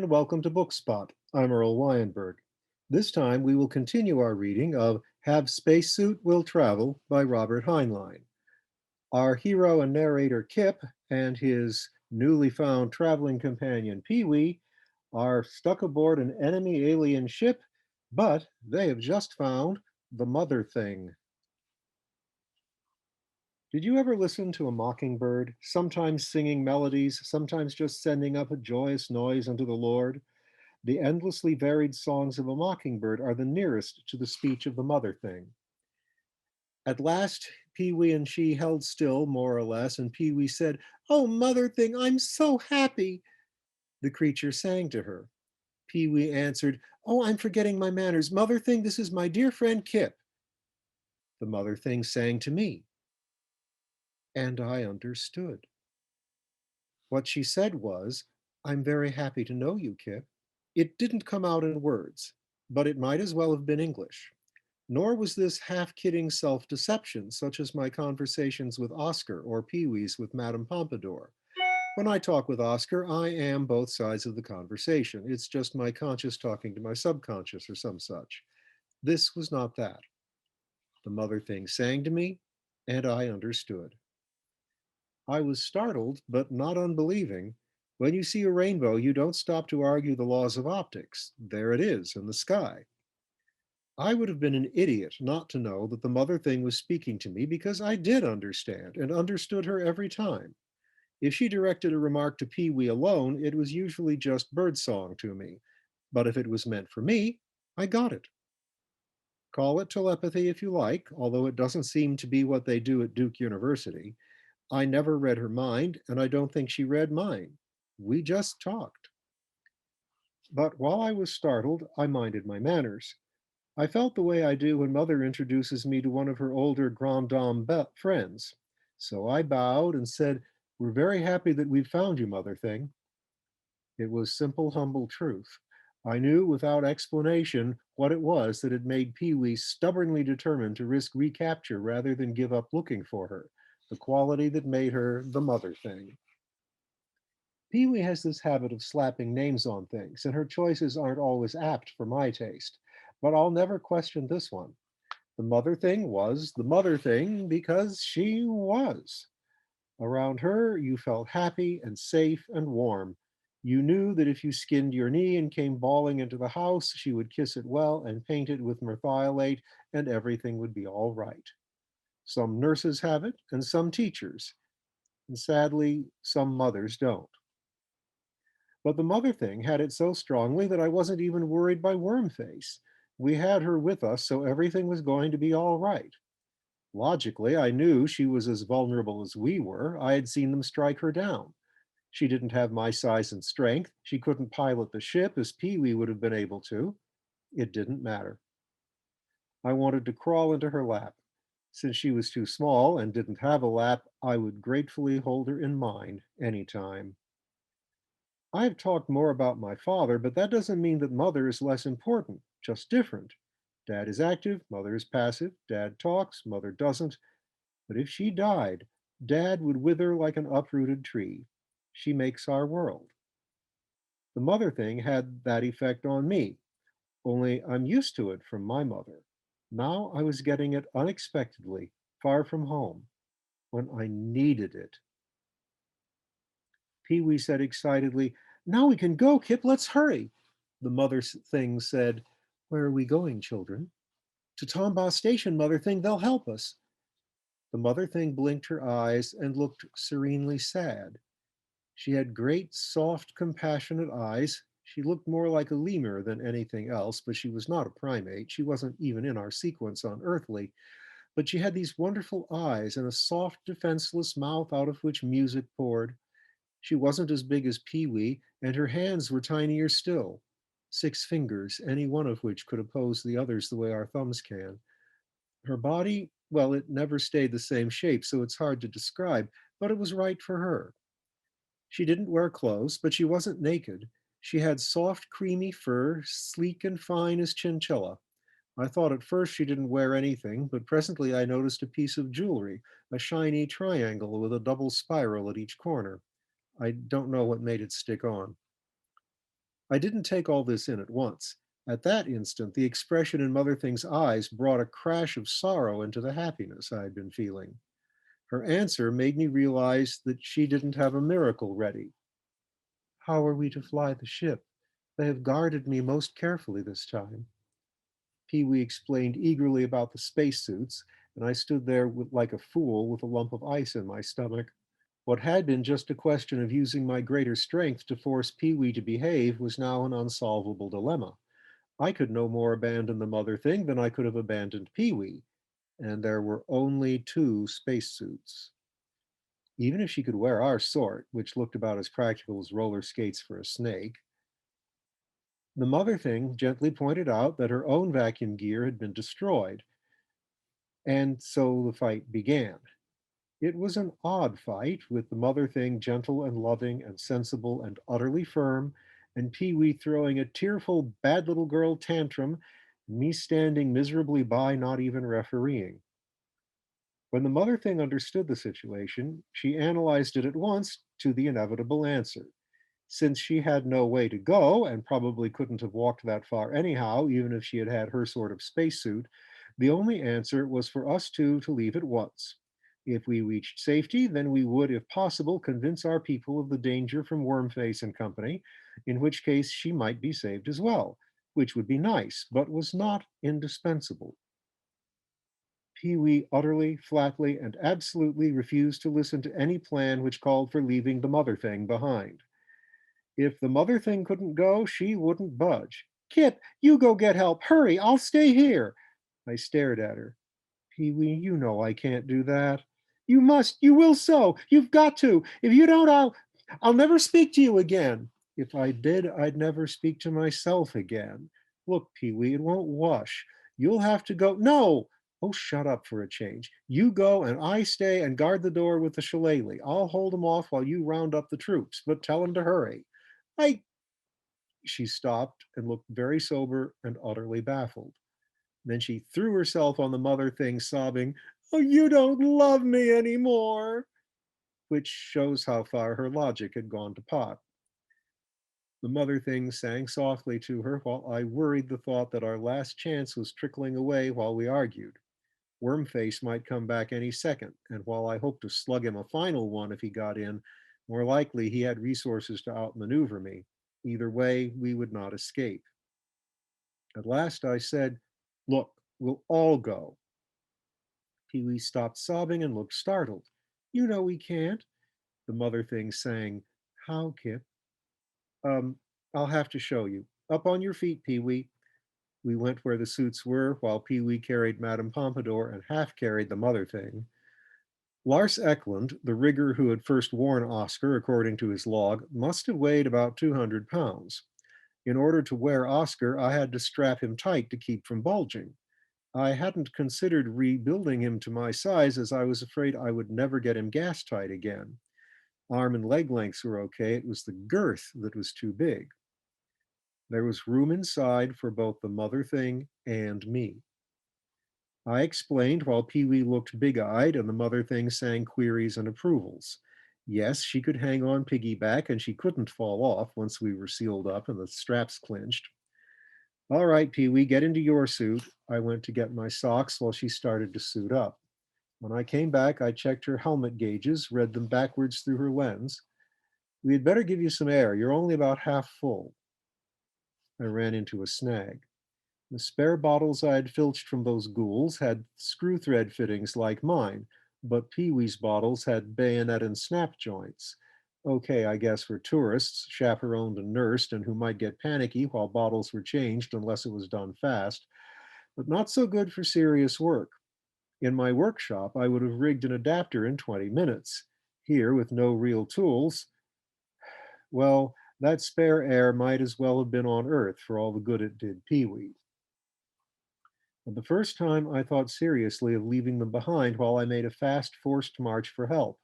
and welcome to Bookspot. I'm Earl Wyenberg. This time we will continue our reading of Have Spacesuit Will Travel by Robert Heinlein. Our hero and narrator Kip and his newly found traveling companion Pee Wee are stuck aboard an enemy alien ship, but they have just found the mother thing. Did you ever listen to a mockingbird, sometimes singing melodies, sometimes just sending up a joyous noise unto the Lord? The endlessly varied songs of a mockingbird are the nearest to the speech of the mother thing. At last, Pee Wee and she held still, more or less, and Pee Wee said, "Oh, mother thing, I'm so happy." The creature sang to her. Pee Wee answered, "Oh, I'm forgetting my manners. Mother thing, this is my dear friend Kip." The mother thing sang to me, and I understood. What she said was, "I'm very happy to know you, Kip." It didn't come out in words, but it might as well have been English. Nor was this half-kidding self-deception, such as my conversations with Oscar or Pee-wee's with Madame Pompadour. When I talk with Oscar, I am both sides of the conversation. It's just my conscious talking to my subconscious or some such. This was not that. The mother thing sang to me, and I understood. I was startled, but not unbelieving. When you see a rainbow, you don't stop to argue the laws of optics. There it is in the sky. I would have been an idiot not to know that the mother thing was speaking to me because I did understand and understood her every time. If she directed a remark to Pee Wee alone, it was usually just birdsong to me. But if it was meant for me, I got it. Call it telepathy if you like, although it doesn't seem to be what they do at Duke University. I never read her mind, and I don't think she read mine. We just talked. But while I was startled, I minded my manners. I felt the way I do when Mother introduces me to one of her older Grand Dame friends. So I bowed and said, "We're very happy that we've found you, Mother Thing." It was simple, humble truth. I knew without explanation what it was that had made Pee Wee stubbornly determined to risk recapture rather than give up looking for her, the quality that made her the Mother Thing. Pee Wee has this habit of slapping names on things, and her choices aren't always apt for my taste. But I'll never question this one. The mother thing was the mother thing because she was. Around her, you felt happy and safe and warm. You knew that if you skinned your knee and came bawling into the house, she would kiss it well and paint it with merthiolate, and everything would be all right. Some nurses have it, and some teachers, and sadly, some mothers don't. But the mother thing had it so strongly that I wasn't even worried by Wormface. We had her with us, so everything was going to be all right. Logically, I knew she was as vulnerable as we were. I had seen them strike her down. She didn't have my size and strength. She couldn't pilot the ship as Pee Wee would have been able to. It didn't matter. I wanted to crawl into her lap. Since she was too small and didn't have a lap, I would gratefully hold her in mine anytime. I've talked more about my father, but that doesn't mean that mother is less important, just different. Dad is active, mother is passive. Dad talks, mother doesn't. But if she died, Dad would wither like an uprooted tree. She makes our world. The mother thing had that effect on me, only I'm used to it from my mother. Now I was getting it unexpectedly, far from home, when I needed it. Pee Wee said excitedly, "Now we can go, Kip, let's hurry." The mother thing said, "Where are we going, children?" "To Tombaugh Station, mother thing, they'll help us." The mother thing blinked her eyes and looked serenely sad. She had great, soft, compassionate eyes. She looked more like a lemur than anything else, but she was not a primate. She wasn't even in our sequence on Earthly. But she had these wonderful eyes and a soft, defenseless mouth out of which music poured. She wasn't as big as Pee Wee, and her hands were tinier still. 6 fingers, any one of which could oppose the others the way our thumbs can. Her body, well, it never stayed the same shape, so it's hard to describe, but it was right for her. She didn't wear clothes, but she wasn't naked. She had soft, creamy fur, sleek and fine as chinchilla. I thought at first she didn't wear anything, but presently I noticed a piece of jewelry, a shiny triangle with a double spiral at each corner. I don't know what made it stick on. I didn't take all this in at once. At that instant, the expression in Mother Thing's eyes brought a crash of sorrow into the happiness I had been feeling. Her answer made me realize that she didn't have a miracle ready. How are we to fly the ship? They have guarded me most carefully this time. Pee Wee explained eagerly about the spacesuits, and I stood there like a fool with a lump of ice in my stomach. What had been just a question of using my greater strength to force Pee Wee to behave was now an unsolvable dilemma. I could no more abandon the mother thing than I could have abandoned Pee Wee, and there were only two spacesuits. Even if she could wear our sort, which looked about as practical as roller skates for a snake, the mother thing gently pointed out that her own vacuum gear had been destroyed, and so the fight began. It was an odd fight, with the mother thing gentle and loving and sensible and utterly firm, and Pee Wee throwing a tearful, bad little girl tantrum, and me standing miserably by, not even refereeing. When the mother thing understood the situation, she analyzed it at once to the inevitable answer. Since she had no way to go, and probably couldn't have walked that far anyhow, even if she had had her sort of spacesuit, the only answer was for us two to leave at once. If we reached safety, then we would, if possible, convince our people of the danger from Wormface and company, in which case she might be saved as well, which would be nice, but was not indispensable. Pee Wee utterly, flatly, and absolutely refused to listen to any plan which called for leaving the mother thing behind. If the mother thing couldn't go, she wouldn't budge. Kip, you go get help. Hurry, I'll stay here. I stared at her. Pee Wee, you know I can't do that. You must, you will so. You've got to. If you don't, I'll never speak to you again. If I did, I'd never speak to myself again. Look, Pee Wee, it won't wash. You'll have to go. No! Oh, shut up for a change. You go and I stay and guard the door with the shillelagh. I'll hold them off while you round up the troops, but tell them to hurry. I She stopped and looked very sober and utterly baffled. Then she threw herself on the mother thing, sobbing, "Oh, you don't love me anymore," which shows how far her logic had gone to pot. The mother thing sang softly to her while I worried the thought that our last chance was trickling away while we argued. Wormface might come back any second, and while I hoped to slug him a final one if he got in, more likely he had resources to outmaneuver me. Either way, we would not escape. At last I said, "Look, we'll all go." Pee Wee stopped sobbing and looked startled. "You know we can't." The mother thing sang, "How, Kip?" Um, I'll have to show you. Up on your feet, Pee Wee." We went where the suits were, while Pee Wee carried Madame Pompadour and half carried the mother thing. Lars Eklund, the rigger who had first worn Oscar according to his log, must have weighed about 200 pounds. In order to wear Oscar, I had to strap him tight to keep from bulging. I hadn't considered rebuilding him to my size, as I was afraid I would never get him gas tight again. Arm and leg lengths were okay, it was the girth that was too big. There was room inside for both the mother thing and me. I explained while Pee Wee looked big eyed and the mother thing sang queries and approvals. Yes, she could hang on piggyback and she couldn't fall off once we were sealed up and the straps clinched. "All right, Pee Wee, get into your suit." I went to get my socks while she started to suit up. When I came back, I checked her helmet gauges, read them backwards through her lens. "We had better give you some air. You're only about half full." I ran into a snag. The spare bottles I had filched from those ghouls had screw thread fittings like mine, but Pee Wee's bottles had bayonet and snap joints. Okay, I guess for tourists, chaperoned and nursed, and who might get panicky while bottles were changed unless it was done fast, but not so good for serious work. In my workshop, I would have rigged an adapter in 20 minutes. Here, with no real tools, well, that spare air might as well have been on Earth for all the good it did Pee Wee. For the first time, I thought seriously of leaving them behind while I made a fast, forced march for help,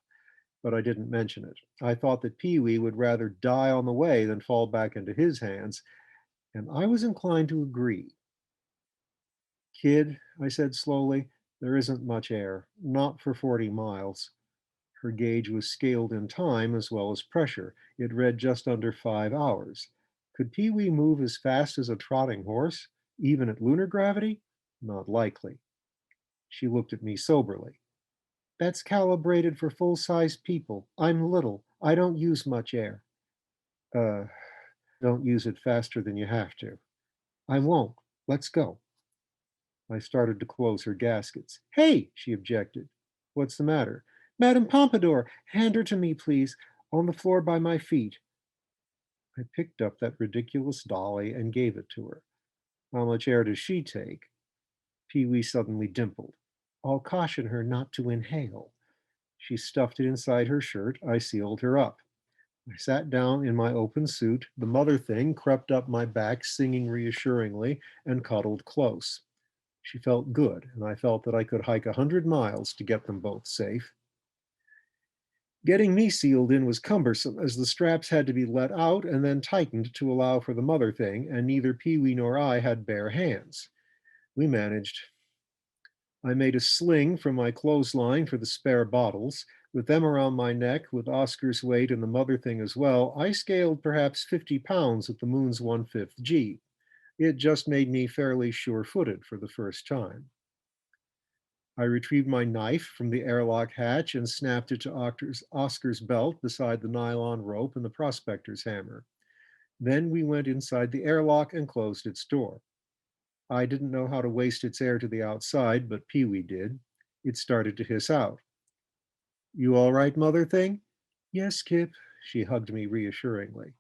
but I didn't mention it. I thought that Pee Wee would rather die on the way than fall back into his hands, and I was inclined to agree. "Kid," I said slowly, "there isn't much air, not for 40 miles." Her gauge was scaled in time as well as pressure. It read just under 5 hours. Could Pee Wee move as fast as a trotting horse, even at lunar gravity? Not likely. She looked at me soberly. That's calibrated for full-sized people. I'm little. I don't use much air. Uh, don't use it faster than you have to. I won't. Let's go. I started to close her gaskets. Hey, she objected. What's the matter? Madame Pompadour, hand her to me, please, on the floor by my feet. I picked up that ridiculous dolly and gave it to her. How much air does she take? Pee Wee suddenly dimpled. I'll caution her not to inhale. She stuffed it inside her shirt. I sealed her up. I sat down in my open suit. The mother thing crept up my back, singing reassuringly, and cuddled close. She felt good, and I felt that I could hike 100 miles to get them both safe. Getting me sealed in was cumbersome, as the straps had to be let out and then tightened to allow for the mother thing, and neither Pee Wee nor I had bare hands. We managed. I made a sling from my clothesline for the spare bottles. With them around my neck, with Oscar's weight and the mother thing as well, I scaled perhaps 50 pounds at the moon's 1/5 G. It just made me fairly sure-footed for the first time. I retrieved my knife from the airlock hatch and snapped it to Oscar's belt beside the nylon rope and the prospector's hammer. Then we went inside the airlock and closed its door. I didn't know how to waste its air to the outside, but Pee Wee did. It started to hiss out. You all right, mother thing? Yes, Kip. She hugged me reassuringly.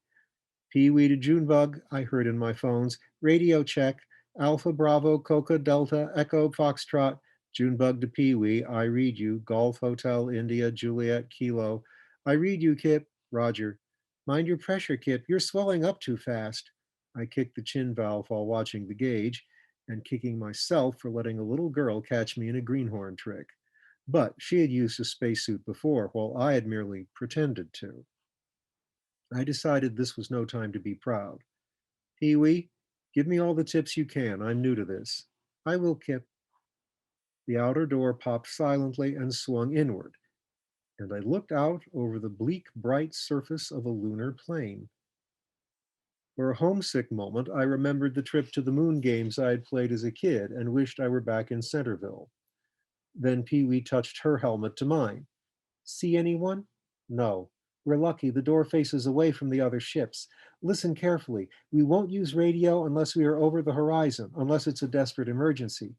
Pee Wee to Junebug, I heard in my phones. Radio check. Alpha Bravo Coca Delta Echo Foxtrot. Junebug to Pee Wee. I read you. Golf Hotel India Juliet Kilo. I read you, Kip. Roger. Mind your pressure, Kip. You're swelling up too fast. I kicked the chin valve while watching the gauge and kicking myself for letting a little girl catch me in a greenhorn trick. But she had used a spacesuit before, while I had merely pretended to. I decided this was no time to be proud. Pee Wee, give me all the tips you can. I'm new to this. I will, Kip. The outer door popped silently and swung inward, and I looked out over the bleak, bright surface of a lunar plain. For a homesick moment, I remembered the trip to the moon games I had played as a kid and wished I were back in Centerville. Then Pee Wee touched her helmet to mine. See anyone? No. We're lucky. The door faces away from the other ships. Listen carefully. We won't use radio unless we are over the horizon, unless it's a desperate emergency.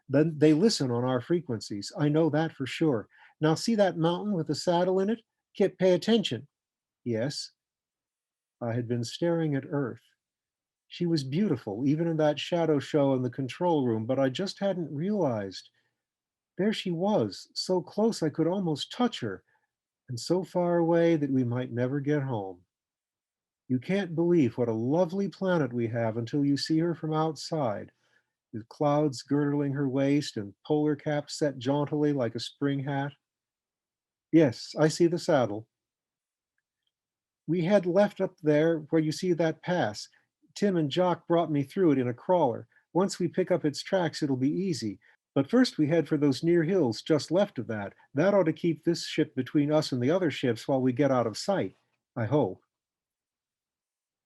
Then they listen on our frequencies. I know that for sure. Now see that mountain with a saddle in it? Kip, pay attention. Yes. I had been staring at Earth. She was beautiful, even in that shadow show in the control room, but I just hadn't realized. There she was, so close I could almost touch her, and so far away that we might never get home. You can't believe what a lovely planet we have until you see her from outside, with clouds girdling her waist and polar caps set jauntily like a spring hat. Yes, I see the saddle. We had left up there where you see that pass. Tim and Jock brought me through it in a crawler. Once we pick up its tracks, it'll be easy. But first we head for those near hills just left of that. That ought to keep this ship between us and the other ships while we get out of sight. I hope.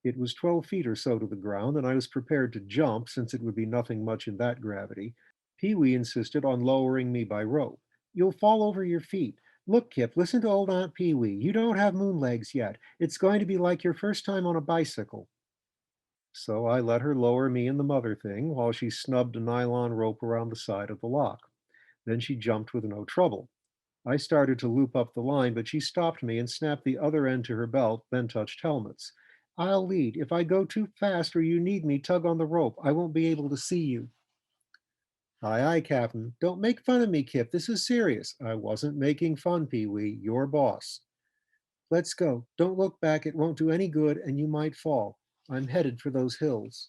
It was 12 feet or so to the ground, and I was prepared to jump since it would be nothing much in that gravity. Pee Wee insisted on lowering me by rope. You'll fall over your feet. Look, Kip, listen to old Aunt Pee Wee. You don't have moon legs yet. It's going to be like your first time on a bicycle. So I let her lower me in the mother thing while she snubbed a nylon rope around the side of the lock. Then she jumped with no trouble. I started to loop up the line, but she stopped me and snapped the other end to her belt, then touched helmets. I'll lead. If I go too fast or you need me, tug on the rope. I won't be able to see you. Aye, aye, Captain. Don't make fun of me, Kip. This is serious. I wasn't making fun, Pee Wee. Your boss. Let's go. Don't look back. It won't do any good, and you might fall. I'm headed for those hills.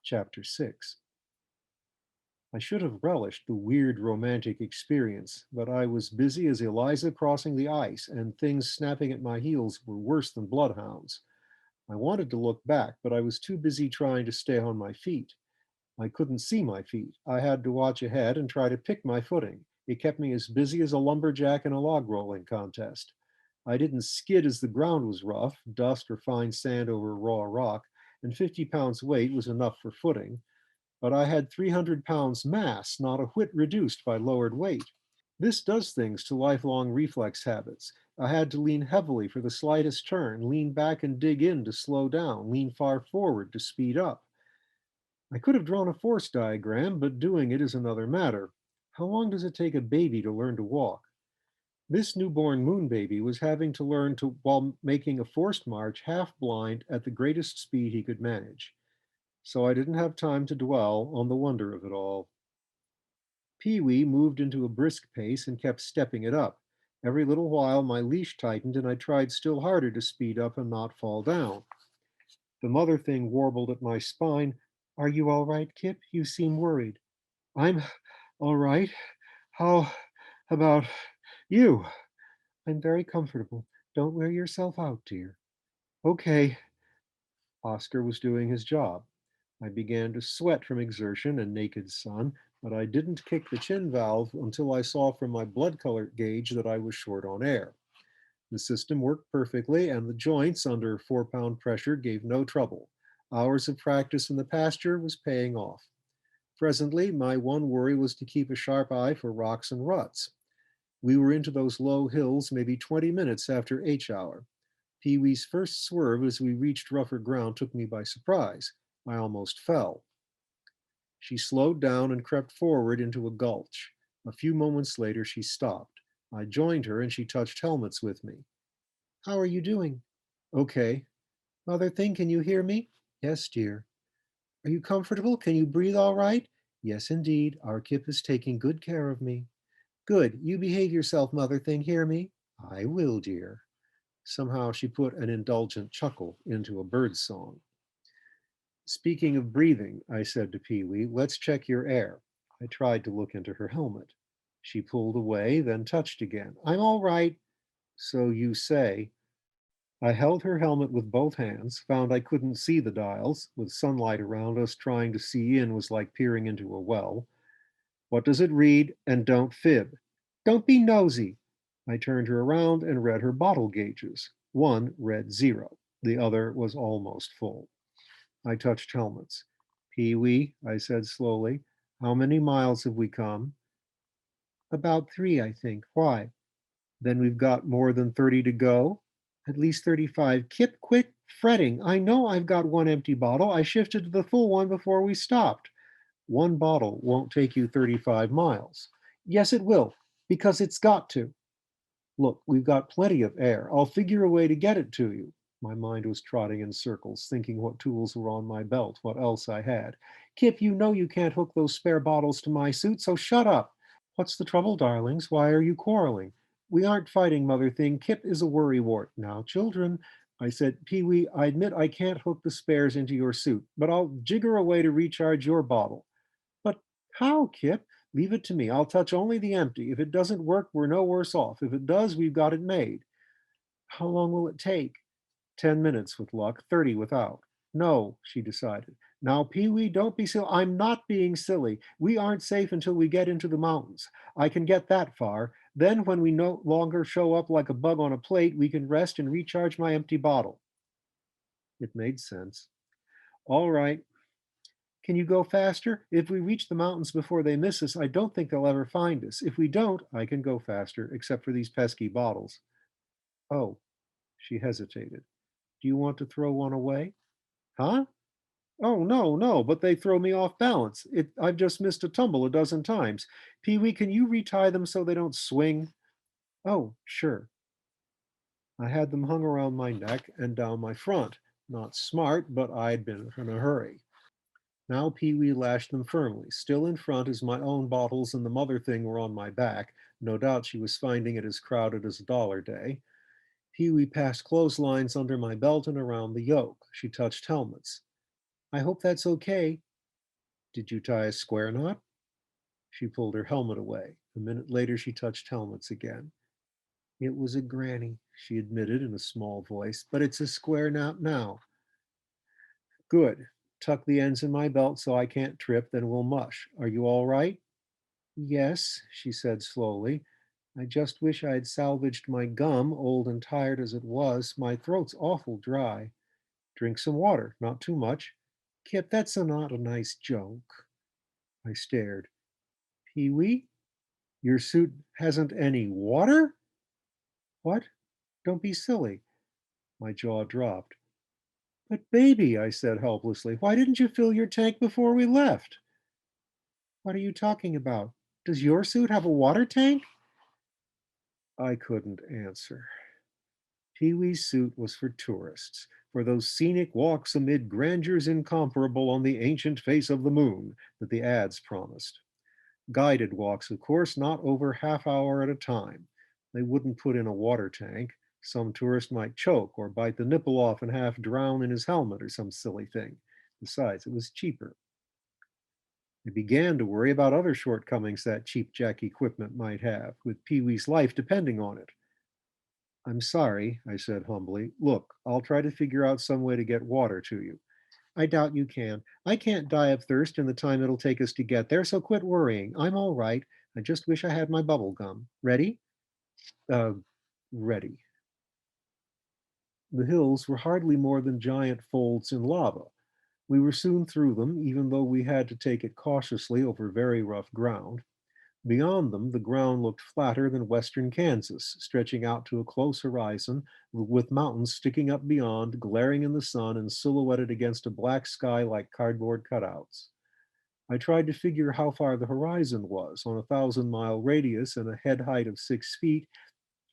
Chapter 6. I should have relished the weird romantic experience, but I was busy as Eliza crossing the ice, and things snapping at my heels were worse than bloodhounds. I wanted to look back, but I was too busy trying to stay on my feet. I couldn't see my feet. I had to watch ahead and try to pick my footing. It kept me as busy as a lumberjack in a log rolling contest. I didn't skid as the ground was rough, dust or fine sand over raw rock, and 50 pounds weight was enough for footing, but I had 300 pounds mass, not a whit reduced by lowered weight. This does things to lifelong reflex habits. I had to lean heavily for the slightest turn, lean back and dig in to slow down, lean far forward to speed up. I could have drawn a force diagram, but doing it is another matter. How long does it take a baby to learn to walk? This newborn moon baby was having to learn to while making a forced march half blind at the greatest speed he could manage. So I didn't have time to dwell on the wonder of it all. Pee-wee moved into a brisk pace and kept stepping it up. Every little while my leash tightened and I tried still harder to speed up and not fall down. The mother thing warbled at my spine. Are you all right, Kip? You seem worried. I'm all right. How about you? I'm very comfortable. Don't wear yourself out, dear. Okay. Oscar was doing his job. I began to sweat from exertion and naked sun, but I didn't kick the chin valve until I saw from my blood color gauge that I was short on air. The system worked perfectly, and the joints under 4-pound pressure gave no trouble. Hours of practice in the pasture was paying off. Presently, my one worry was to keep a sharp eye for rocks and ruts. We were into those low hills maybe 20 minutes after H hour. Pee-wee's first swerve as we reached rougher ground took me by surprise. I almost fell. She slowed down and crept forward into a gulch. A few moments later, she stopped. I joined her and she touched helmets with me. How are you doing? Okay. Mother thing, can you hear me? Yes, dear. Are you comfortable? Can you breathe all right? Yes, indeed. Our Kip is taking good care of me. Good. You behave yourself, mother thing. Hear me? I will, dear. Somehow she put an indulgent chuckle into a bird's song. Speaking of breathing, I said to Pee-wee, let's check your air. I tried to look into her helmet. She pulled away, then touched again. I'm all right. So you say. I held her helmet with both hands, found I couldn't see the dials. With sunlight around us, trying to see in was like peering into a well. What does it read? And don't fib. Don't be nosy. I turned her around and read her bottle gauges. One read 0. The other was almost full. I touched helmets. Pee-wee, I said slowly, how many miles have we come? About 3, I think. Why? Then we've got more than 30 to go? At least 35. Kip, quit fretting. I know I've got one empty bottle. I shifted to the full one before we stopped. One bottle won't take you 35 miles. Yes, it will, because it's got to. Look, we've got plenty of air. I'll figure a way to get it to you. My mind was trotting in circles, thinking what tools were on my belt, what else I had. Kip, you know you can't hook those spare bottles to my suit, so shut up. What's the trouble, darlings? Why are you quarreling? We aren't fighting, mother thing. Kip is a worrywart. Now, children, I said, Pee-wee, I admit I can't hook the spares into your suit, but I'll jigger away to recharge your bottle. But how, Kip? Leave it to me. I'll touch only the empty. If it doesn't work, we're no worse off. If it does, we've got it made. How long will it take? 10 minutes with luck, 30 without. No, she decided. Now, Pee-wee, don't be silly. I'm not being silly. We aren't safe until we get into the mountains. I can get that far. Then, when we no longer show up like a bug on a plate, we can rest and recharge my empty bottle. It made sense. All right. Can you go faster? If we reach the mountains before they miss us, I don't think they'll ever find us. If we don't, I can go faster, except for these pesky bottles. Oh, she hesitated. Do you want to throw one away? Huh? Oh, no, no, but they throw me off balance. I've just missed a tumble a dozen times. Pee-wee, can you retie them so they don't swing? Oh, sure. I had them hung around my neck and down my front. Not smart, but I'd been in a hurry. Now Pee-wee lashed them firmly. Still in front as my own bottles and the mother thing were on my back. No doubt she was finding it as crowded as $1 day. Pee-wee passed clotheslines under my belt and around the yoke. She touched helmets. I hope that's okay. Did you tie a square knot? She pulled her helmet away. A minute later, she touched helmets again. It was a granny, she admitted in a small voice, but it's a square knot now. Good. Tuck the ends in my belt so I can't trip, then we'll mush. Are you all right? Yes, she said slowly. I just wish I had salvaged my gum, old and tired as it was. My throat's awful dry. Drink some water, not too much. Kip, that's not a nice joke. I stared. Pee-wee, your suit hasn't any water? What? Don't be silly. My jaw dropped. But baby, I said helplessly, why didn't you fill your tank before we left? What are you talking about? Does your suit have a water tank? I couldn't answer. Pee-wee's suit was for tourists, for those scenic walks amid grandeurs incomparable on the ancient face of the moon that the ads promised. Guided walks, of course, not over half hour at a time. They wouldn't put in a water tank. Some tourist might choke or bite the nipple off and half drown in his helmet or some silly thing. Besides, it was cheaper. I began to worry about other shortcomings that cheap jack equipment might have, with Pee-wee's life depending on it. I'm sorry, I said humbly. Look, I'll try to figure out some way to get water to you. I doubt you can. I can't die of thirst in the time it'll take us to get there, so quit worrying. I'm all right. I just wish I had my bubble gum. Ready? Uh, ready. The hills were hardly more than giant folds in lava. We were soon through them, even though we had to take it cautiously over very rough ground. Beyond them, the ground looked flatter than western Kansas, stretching out to a close horizon, with mountains sticking up beyond, glaring in the sun and silhouetted against a black sky like cardboard cutouts. I tried to figure how far the horizon was on a 1,000-mile radius and a head height of 6 feet,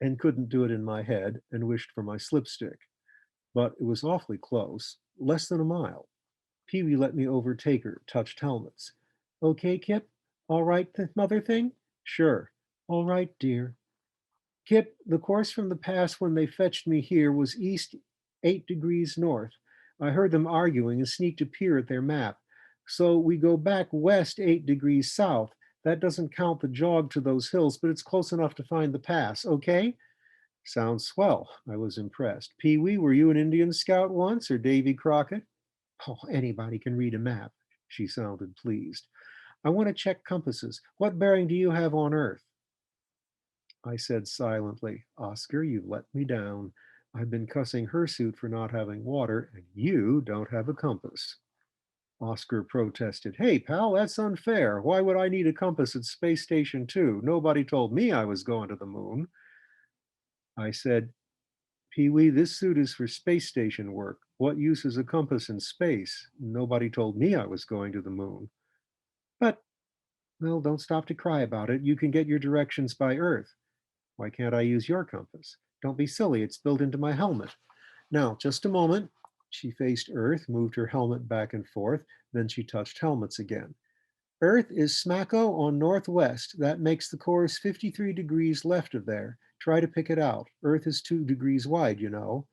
and couldn't do it in my head, and wished for my slipstick. But it was awfully close, less than a mile. Pee-wee let me overtake her, touched helmets. Okay, Kip? All right, mother thing? Sure. All right, dear. Kip, the course from the pass when they fetched me here was east 8 degrees north. I heard them arguing and sneaked a peer at their map. So we go back west 8 degrees south. That doesn't count the jog to those hills, but it's close enough to find the pass, okay? Sounds swell. I was impressed. Pee-wee, were you an Indian scout once or Davy Crockett? Oh, anybody can read a map. She sounded pleased. I want to check compasses. What bearing do you have on Earth? I said silently, Oscar, you've let me down. I've been cussing her suit for not having water, and you don't have a compass. Oscar protested, Hey, pal, that's unfair. Why would I need a compass at Space Station 2? Nobody told me I was going to the moon. I said, Pee-wee, this suit is for space station work. What use is a compass in space? Nobody told me I was going to the moon. But, well, don't stop to cry about it. You can get your directions by Earth. Why can't I use your compass? Don't be silly. It's built into my helmet. Now, just a moment. She faced Earth, moved her helmet back and forth. Then she touched helmets again. Earth is smacko on northwest. That makes the course 53 degrees left of there. Try to pick it out. Earth is 2 degrees wide, you know.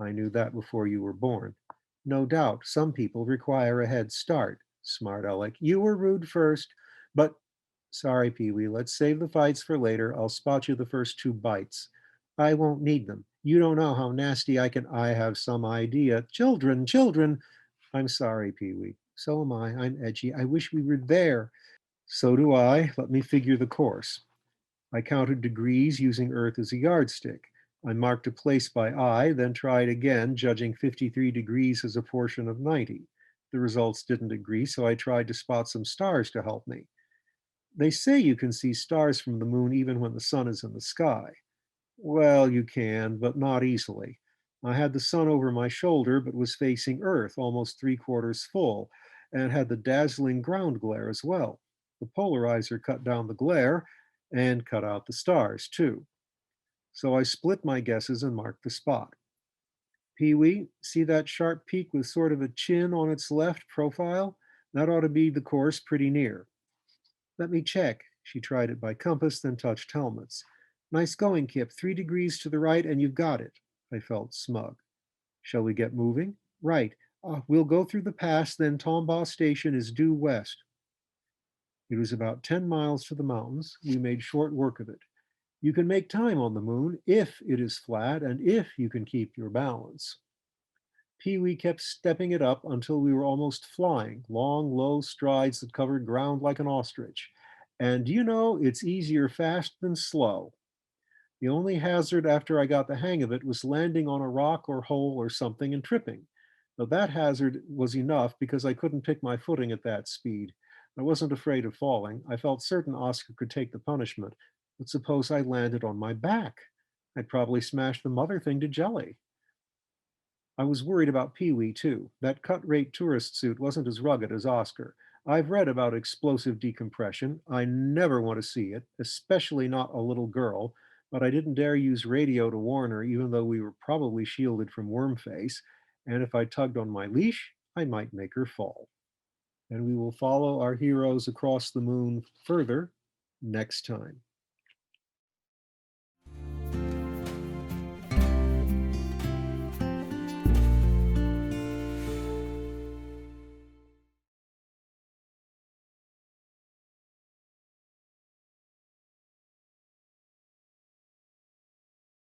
I knew that before you were born. No doubt, some people require a head start. Smart Alec. You were rude first, but sorry, Pee-wee. Let's save the fights for later. I'll spot you the first 2 bites. I won't need them. You don't know how nasty I can. I have some idea. Children, children. I'm sorry, Pee-wee. So am I. I'm edgy. I wish we were there. So do I. Let me figure the course. I counted degrees using Earth as a yardstick. I marked a place by eye, then tried again, judging 53 degrees as a portion of 90. The results didn't agree, so I tried to spot some stars to help me. They say you can see stars from the moon even when the sun is in the sky. Well, you can, but not easily. I had the sun over my shoulder, but was facing Earth, almost 3/4 full, and had the dazzling ground glare as well. The polarizer cut down the glare and cut out the stars, too. So I split my guesses and marked the spot. Pee-wee, see that sharp peak with sort of a chin on its left profile? That ought to be the course pretty near. Let me check. She tried it by compass, then touched helmets. Nice going, Kip. 3 degrees to the right, and you've got it. I felt smug. Shall we get moving? Right. We'll go through the pass, then Tombaugh Station is due west. It was about 10 miles to the mountains. We made short work of it. You can make time on the moon if it is flat and if you can keep your balance. Pee-wee kept stepping it up until we were almost flying, long, low strides that covered ground like an ostrich. And do you know, it's easier fast than slow. The only hazard after I got the hang of it was landing on a rock or hole or something and tripping. Now, that hazard was enough because I couldn't pick my footing at that speed. I wasn't afraid of falling. I felt certain Oscar could take the punishment. But suppose I landed on my back? I'd probably smash the mother thing to jelly. I was worried about Pee Wee, too. That cut rate tourist suit wasn't as rugged as Oscar. I've read about explosive decompression. I never want to see it, especially not a little girl, but I didn't dare use radio to warn her, even though we were probably shielded from Wormface. And if I tugged on my leash, I might make her fall. And we will follow our heroes across the moon further next time.